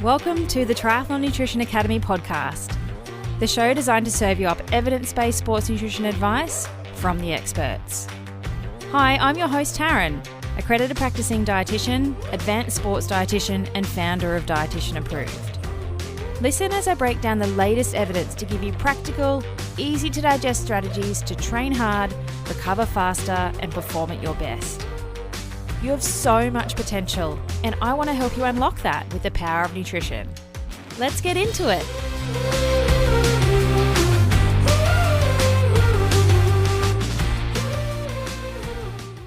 Welcome to the Triathlon Nutrition Academy podcast, the show designed to serve you up evidence-based sports nutrition advice from the experts. Hi, I'm your host Taryn, accredited practicing dietitian, advanced sports dietitian, and founder of Dietitian Approved. Listen as I break down the latest evidence to give you practical, easy to digest strategies to train hard, recover faster, and perform at your best. You have so much potential, and I want to help you unlock that with the power of nutrition. Let's get into it.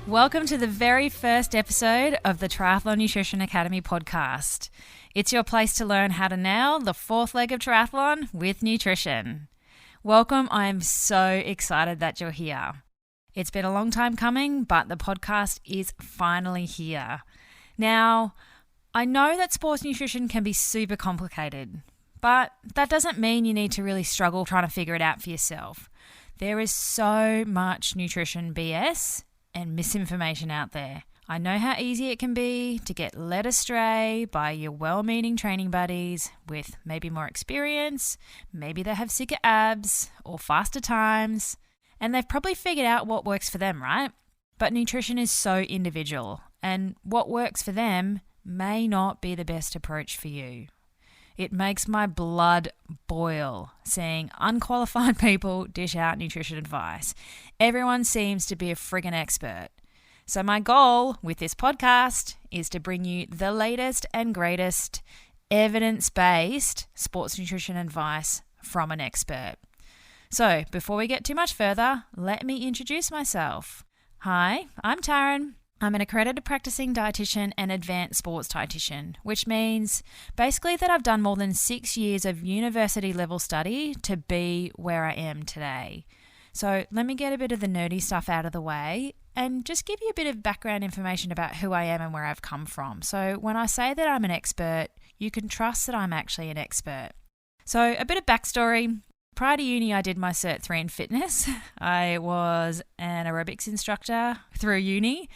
Welcome to the very first episode of the Triathlon Nutrition Academy podcast. It's your place to learn how to nail the fourth leg of triathlon with nutrition. Welcome. I am so excited that you're here. It's been a long time coming, but the podcast is finally here. Now, I know that sports nutrition can be super complicated, but that doesn't mean you need to really struggle trying to figure it out for yourself. There is so much nutrition BS and misinformation out there. I know how easy it can be to get led astray by your well-meaning training buddies with maybe more experience, maybe they have sicker abs or faster times, and they've probably figured out what works for them, right? But nutrition is so individual, and what works for them may not be the best approach for you. It makes my blood boil seeing unqualified people dish out nutrition advice. Everyone seems to be a friggin' expert. So my goal with this podcast is to bring you the latest and greatest evidence-based sports nutrition advice from an expert. So before we get too much further, let me introduce myself. Hi, I'm Taryn. I'm an accredited practicing dietitian and advanced sports dietitian, which means basically that I've done more than 6 years of university level study to be where I am today. So let me get a bit of the nerdy stuff out of the way and just give you a bit of background information about who I am and where I've come from. So when I say that I'm an expert, you can trust that I'm actually an expert. So a bit of backstory. Prior to uni, I did my Cert 3 in fitness. I was an aerobics instructor through uni.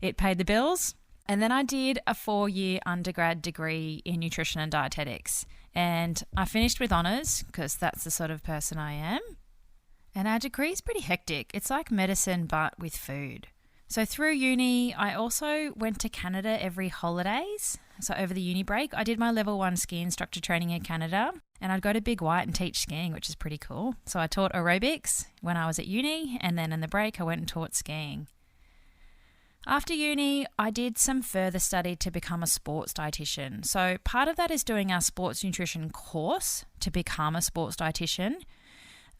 It paid the bills. And then I did a 4-year undergrad degree in nutrition and dietetics. And I finished with honours because that's the sort of person I am. And our degree is pretty hectic. It's like medicine but with food. So through uni, I also went to Canada every holidays. So over the uni break, I did my level 1 ski instructor training in Canada. And I'd go to Big White and teach skiing, which is pretty cool. So I taught aerobics when I was at uni, and then in the break I went and taught skiing. After uni, I did some further study to become a sports dietitian. So part of that is doing our sports nutrition course to become a sports dietitian.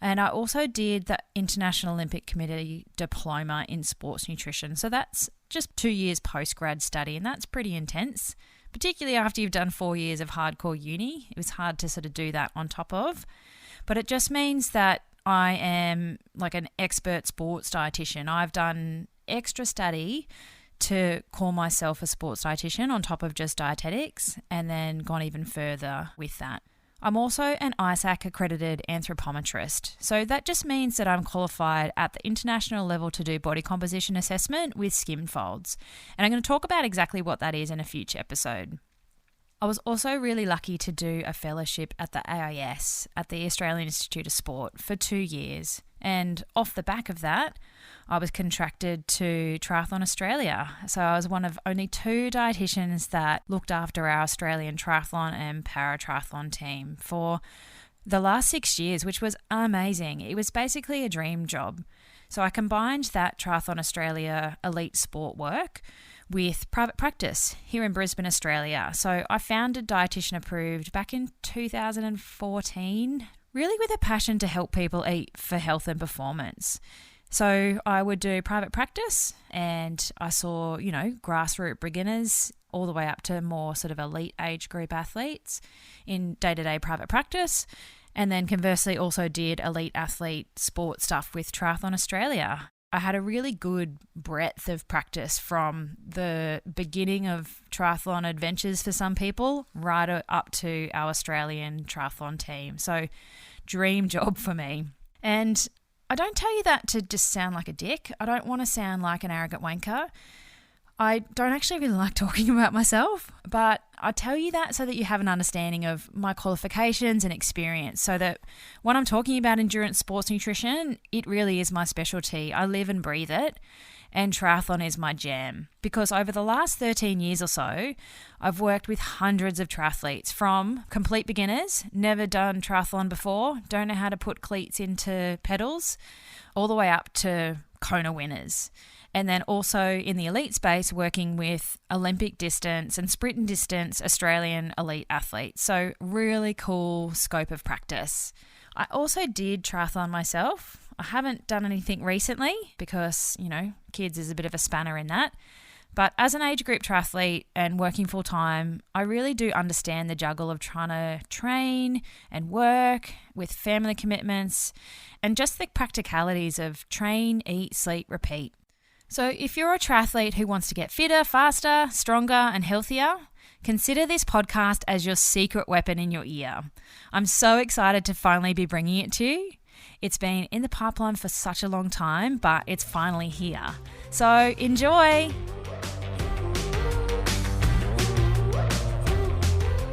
And I also did the International Olympic Committee diploma in sports nutrition. So that's just 2 years post-grad study, and that's pretty intense. Particularly after you've done 4 years of hardcore uni. It was hard to sort of do that on top of. But it just means that I am like an expert sports dietitian. I've done extra study to call myself a sports dietitian on top of just dietetics, and then gone even further with that. I'm also an ISAC accredited anthropometrist. So that just means that I'm qualified at the international level to do body composition assessment with skin folds. And I'm going to talk about exactly what that is in a future episode. I was also really lucky to do a fellowship at the AIS, at the Australian Institute of Sport, for 2 years. And off the back of that, I was contracted to Triathlon Australia. So I was one of only 2 dietitians that looked after our Australian triathlon and para-triathlon team for the last 6 years, which was amazing. It was basically a dream job. So I combined that Triathlon Australia elite sport work with private practice here in Brisbane, Australia. So I founded Dietitian Approved back in 2014, really with a passion to help people eat for health and performance. So I would do private practice, and I saw, grassroots beginners all the way up to more sort of elite age group athletes in day-to-day private practice. And then conversely also did elite athlete sport stuff with Triathlon Australia. I had a really good breadth of practice from the beginning of triathlon adventures for some people right up to our Australian triathlon team. So dream job for me. And I don't tell you that to just sound like a dick. I don't want to sound like an arrogant wanker. I don't actually really like talking about myself, but I tell you that so that you have an understanding of my qualifications and experience, so that when I'm talking about endurance sports nutrition, it really is my specialty. I live and breathe it, and triathlon is my jam. Because over the last 13 years or so, I've worked with hundreds of triathletes, from complete beginners, never done triathlon before, don't know how to put cleats into pedals, all the way up to Kona winners. And then also in the elite space, working with Olympic distance and sprint and distance Australian elite athletes. So really cool scope of practice. I also did triathlon myself. I haven't done anything recently because, kids is a bit of a spanner in that. But as an age group triathlete and working full time, I really do understand the juggle of trying to train and work with family commitments and just the practicalities of train, eat, sleep, repeat. So if you're a triathlete who wants to get fitter, faster, stronger, and healthier, consider this podcast as your secret weapon in your ear. I'm so excited to finally be bringing it to you. It's been in the pipeline for such a long time, but it's finally here. So enjoy!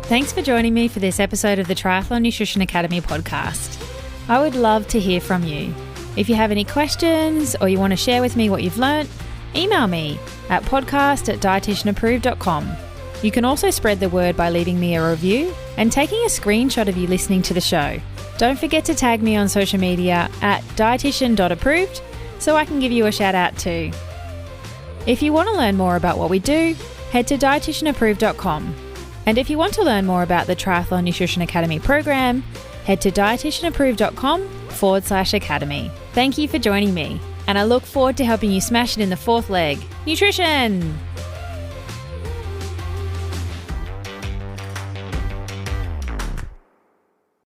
Thanks for joining me for this episode of the Triathlon Nutrition Academy podcast. I would love to hear from you. If you have any questions or you want to share with me what you've learnt, email me at podcast@dietitianapproved.com. You can also spread the word by leaving me a review and taking a screenshot of you listening to the show. Don't forget to tag me on social media at dietitian.approved so I can give you a shout out too. If you want to learn more about what we do, head to dietitianapproved.com. And if you want to learn more about the Triathlon Nutrition Academy program, head to dietitianapproved.com/academy. Thank you for joining me, and I look forward to helping you smash it in the fourth leg, nutrition!